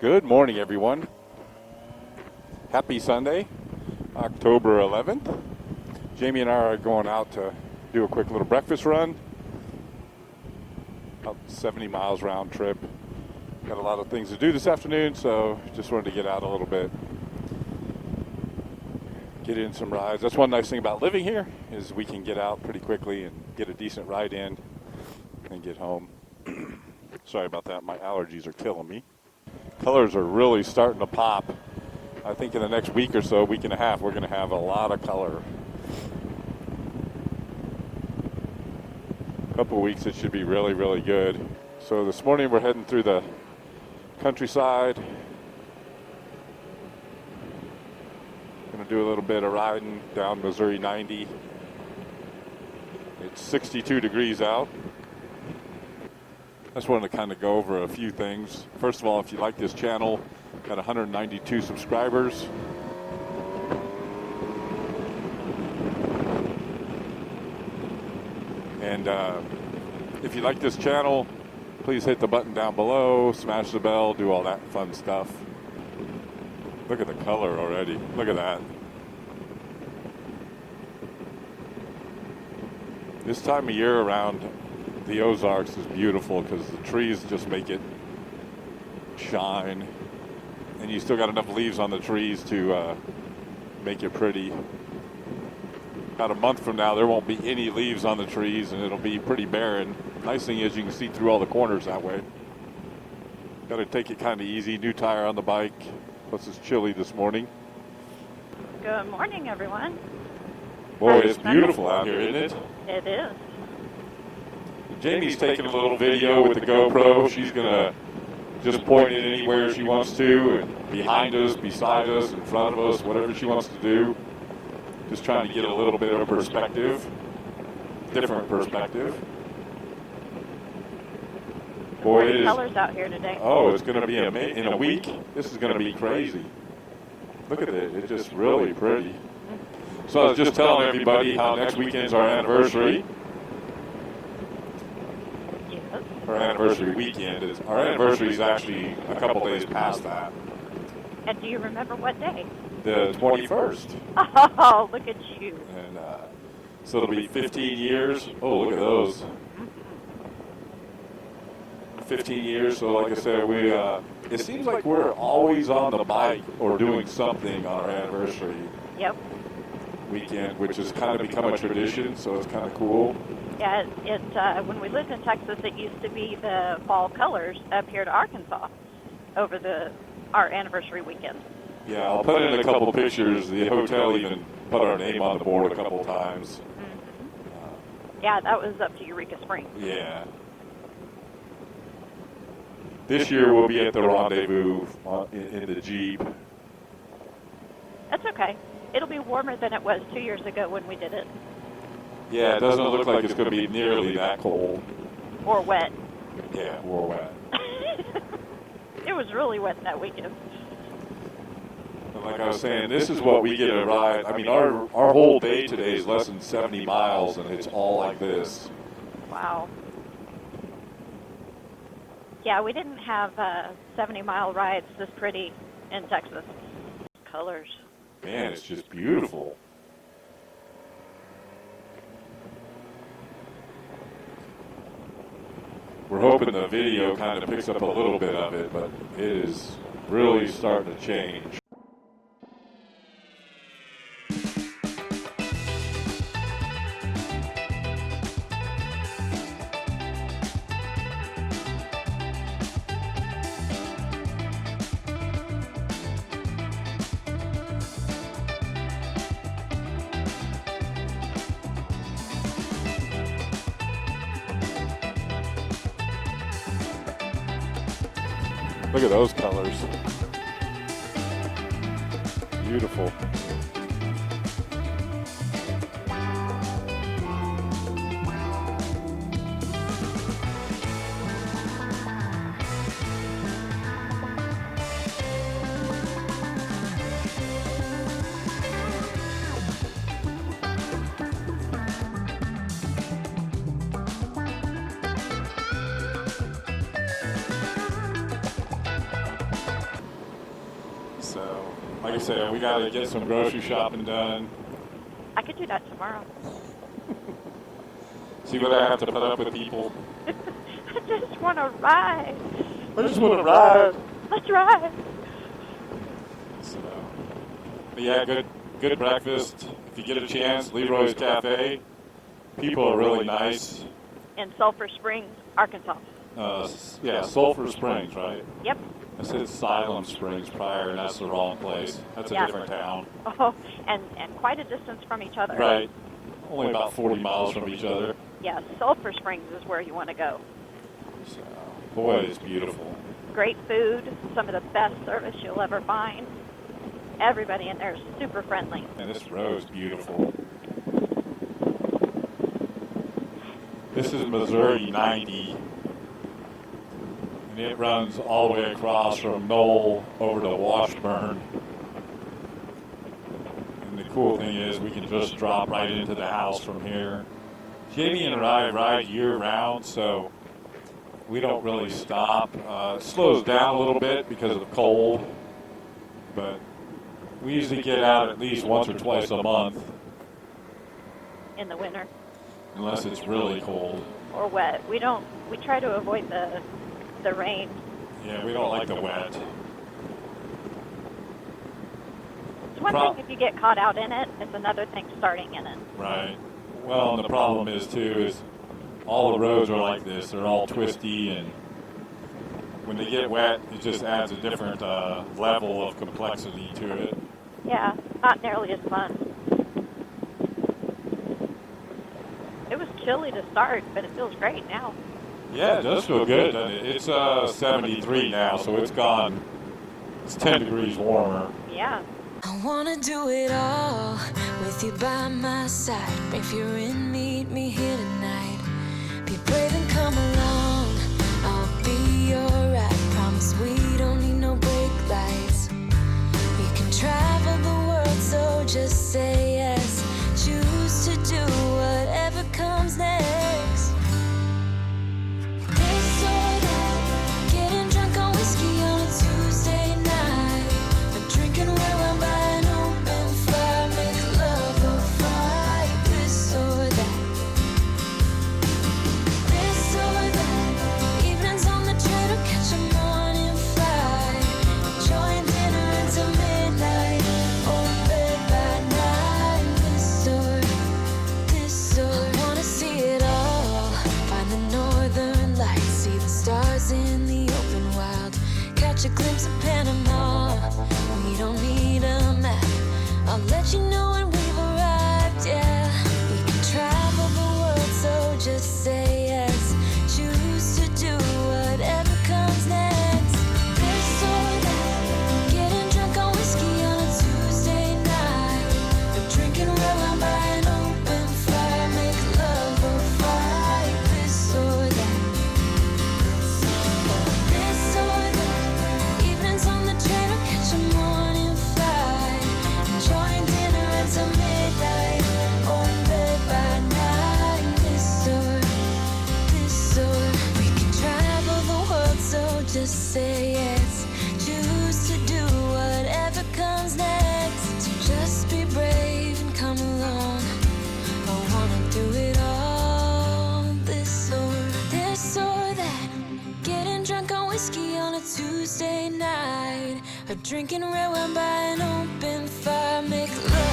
Good morning, everyone. Happy Sunday, October 11th. Jamie and I are going out to do a quick little breakfast run. About 70 miles round trip. Got a lot of things to do this afternoon, so just wanted to get out a little bit. Get in some rides. That's one nice thing about living here is we can get out pretty quickly and get a decent ride in and get home. Sorry about that. My allergies are killing me. Colors are really starting to pop. I think in the next week or so, week and a half, we're going to have a lot of color. A couple of weeks, it should be really, really good. So this morning, we're heading through the countryside. Going to do a little bit of riding down Missouri 90. It's 62 degrees out. I just wanted to kind of go over a few things. First of all, if you like this channel, got 192 subscribers. And if you like this channel, please hit the button down below, smash the bell, do all that fun stuff. Look at the color already. Look at that. This time of year around the Ozarks is beautiful because the trees just make it shine, and you still got enough leaves on the trees to make it pretty. About a month from now, there won't be any leaves on the trees, and it'll be pretty barren. Nice thing is you can see through all the corners that way. Got to take it kind of easy. New tire on the bike. Plus it's chilly this morning. Good morning, everyone. Boy, it's beautiful out here, isn't it? It is. Jamie's taking a little video with the GoPro. She's going to just point it anywhere she wants to, and behind us, beside us, in front of us, whatever she wants to do. Just trying to get a little bit of perspective, different perspective. Boy, it is. Colors out here today. Oh, it's going to be in a week. This is going to be crazy. Look at it. It's just really pretty. So I was just telling everybody how next weekend's our anniversary. Our anniversary weekend is. Our anniversary is actually a couple days past that. And do you remember what day? The 21st. Oh, look at you. And so it'll be 15 years. Oh, look at those. 15 years. So like I said, we it seems like we're always on the bike or doing something on our anniversary weekend, which has kind of become a tradition. So it's kind of cool. Yeah, when we lived in Texas, it used to be the fall colors up here to Arkansas over our anniversary weekend. Yeah, I'll put in a couple pictures. The hotel even put our name on the board a couple times. Mm-hmm. Yeah, that was up to Eureka Springs. Yeah. This year we'll be at the rendezvous in the Jeep. That's okay. It'll be warmer than it was 2 years ago when we did it. Yeah, it doesn't look like it's going to be nearly that cold. Or wet. Yeah, or wet. It was really wet that weekend. And like I was saying, this is what we get to ride. I mean, our whole day today is less than 70 miles, and it's all like this. Wow. Yeah, we didn't have 70-mile rides this pretty in Texas. Colors. Man, it's just beautiful. We're hoping the video kind of picks up a little bit of it, but it is really starting to change. Look at those colors. Beautiful. like I said, we got to get some grocery shopping done. I could do that tomorrow. See what I have to put up with people. I just want to ride. I just want to ride. Let's ride. So, but yeah, good breakfast. If you get a chance, Leroy's Cafe. People are really nice. In Sulphur Springs, Arkansas. Yeah, Sulphur Springs, right? Yep. I said Salem Springs prior, and that's the wrong place. That's a different town. Oh, and quite a distance from each other. Right. Only about 40 miles from each other. Yeah, Sulphur Springs is where you want to go. So, boy, it's beautiful. Great food, some of the best service you'll ever find. Everybody in there is super friendly. And this road's beautiful. This is Missouri 90. And it runs all the way across from Knoll over to Washburn. And the cool thing is we can just drop right into the house from here. Jamie and I ride year-round, so we don't really stop. It slows down a little bit because of the cold, but we usually get out at least once or twice a month. In the winter. Unless it's really cold. Or wet. We try to avoid the rain. Yeah, we don't like the wet. It's one thing if you get caught out in it, it's another thing starting in it. Right. Well, and the problem is, too, is all the roads are like this. They're all twisty, and when they get wet, it just adds a different level of complexity to it. Yeah, not nearly as fun. It was chilly to start, but it feels great now. Yeah, it does feel good, doesn't it? It's 73 now, so it's gone. It's 10 degrees warmer. Yeah. I wanna do it all with you by my side. If you're in, meet me here tonight. Be brave and come along. I'll be your ride. Promise we don't need no brake lights. We can travel the world, so just say yes. Choose to do whatever comes next. This or that, getting drunk on whiskey on a Tuesday night. Or drinking red wine by an open fire, make love or fight. This or that. This or that, evenings on the train or catch a morning flight. Enjoying dinner until midnight, or bed by night. This or I wanna see it all. Find the northern lights, see the stars in the open wild. Catch a glimpse of Panama. We don't need a map. I'll let you know when we've arrived, yeah. We can travel the world, so just say yes. Choose to do whatever comes next. This or that, getting drunk on whiskey on a Tuesday night. Or drinking red wine by an open fire, make love or fight. This or that. This or that, evenings on the train or catch a morning flight. Enjoying dinner until midnight, or in bed by night. This or we can travel the world, so just say yes. Choose to do whatever comes next. So just be brave and come along. I wanna do it all. This or that, getting drunk on whiskey on a Tuesday night. Or drinking red wine by an open fire, make love